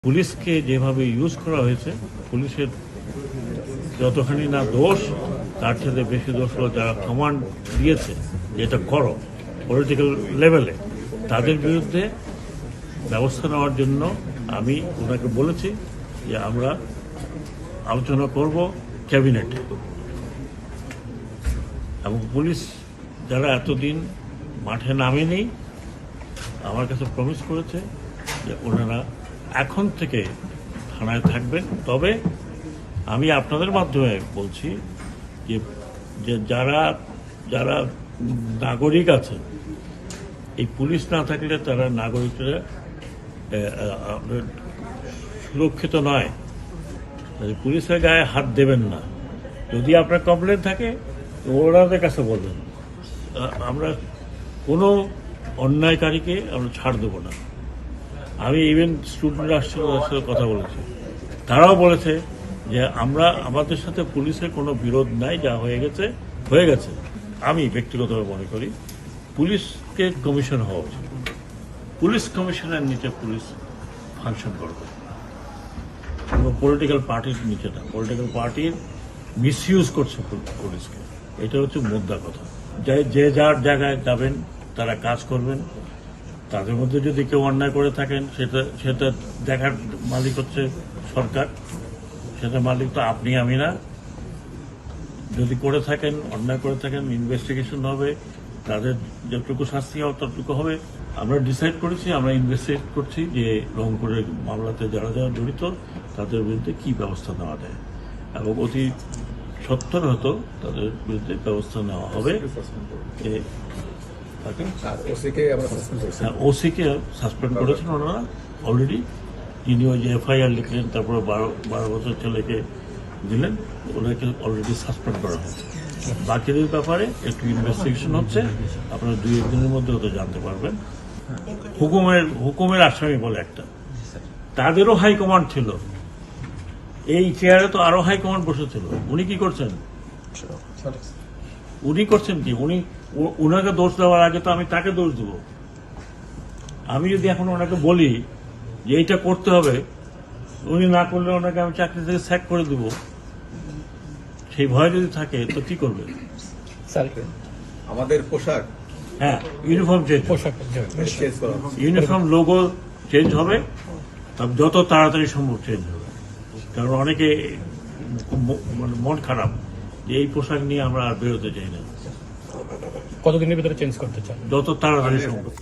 পুলিশকে যেভাবে ইউজ করা হয়েছে, পুলিশের যতখানি না দোষ, তার সাথে বেশি দোষ হলো যারা কমান্ড দিয়েছে যেটা করো পলিটিক্যাল লেভেলে, তাদের বিরুদ্ধে ব্যবস্থা নেওয়ার জন্য আমি ওনাকে বলেছি যে আমরা আলোচনা করব ক্যাবিনেটে। এবং পুলিশ যারা এতদিন মাঠে নামেনি আমার কাছে প্রমিস করেছে যে ওনারা এখন থেকে থানায় থাকবেন। তবে আমি আপনাদের মাধ্যমে বলছি যে যারা যারা নাগরিক আছে, এই পুলিশ না থাকলে তারা নাগরিকরা সুরক্ষিত নয়। পুলিশের গায়ে হাত দেবেন না। যদি আপনার কমপ্লেন থাকে ওনাদের কাছে বলবেন। আমরা কোনো অন্যায়কারীকে আমরা ছাড় দেবো না। আমি ইভেন স্টুডেন্ট রাষ্ট্রের সাথে কথা বলেছি, তারাও বলেছে যে আমাদের সাথে পুলিশের কোনো বিরোধ নাই, যা হয়ে গেছে। আমি ব্যক্তিগতভাবে মনে করি পুলিশকে কমিশন হওয়া উচিত। পুলিশ কমিশনের নিচে পুলিশ ফাংশন করবে, পলিটিক্যাল পার্টির নিচে না। পলিটিক্যাল পার্টির মিসইউজ করছে পুলিশকে, এটা হচ্ছে মুদ্রা কথা। যে যার জায়গায় যাবেন, তারা কাজ করবেন। তাদের মধ্যে যদি কেউ অন্যায় করে থাকেন সেটা দেখার মালিক হচ্ছে সরকার, সেটা মালিক তো আপনি আমি না। যদি করে থাকেন, অন্যায় করে থাকেন, ইনভেস্টিগেশন হবে, তাদের যতটুকু শাস্তি হবে ততটুকু হবে। আমরা ডিসাইড করেছি, আমরা ইনভেস্টিগেট করছি যে রংপুরের মামলাতে যারা জড়িত তাদের বিরুদ্ধে কি ব্যবস্থা নেওয়া যায়, এবং অতি সত্তর হতো তাদের বিরুদ্ধে ব্যবস্থা নেওয়া হবে। ওসিকে সাসপেন্ড করেছেন ওনারা অলরেডি, যিনি ওই যে এফআইআর লিখলেন, তারপরে 12 বছর ছেলেকে দিলেন, ওনাকে অলরেডি সাসপেন্ড করা হয়েছে। বাকিদের ব্যাপারে একটু ইনভেস্টিগেশন হচ্ছে, আপনারা 2-1 দিনের মধ্যে ওদের জানতে পারবেন। হুকুমের আসামি বলে একটা, তাদেরও হাইকমান্ড ছিল, এই চেয়ারে তো আরো হাইকমান্ড বসেছিল। উনি কি করছেন? উনাকে দোষ দেওয়ার আগে তো আমি তাকে দোষ দেব। আমি যদি এখন ওনাকে বলি যে এইটা করতে হবে, উনি না করলে ওনাকে আমি চাকরি থেকে স্যাক করে দেব, সেই ভয় যদি থাকে তো কি করবে? আমাদের পোশাক, হ্যাঁ, ইউনিফর্ম ইউনিফর্ম লোগো চেঞ্জ হবে, যত তাড়াতাড়ি সম্ভব চেঞ্জ হবে। কারণ অনেকে মন খারাপ যে এই পোশাক নিয়ে আমরা আর বেরোতে চাই না। কতদিনের ভিতরে চেঞ্জ করতে চান? যত তাড়াতাড়ি সম্ভব।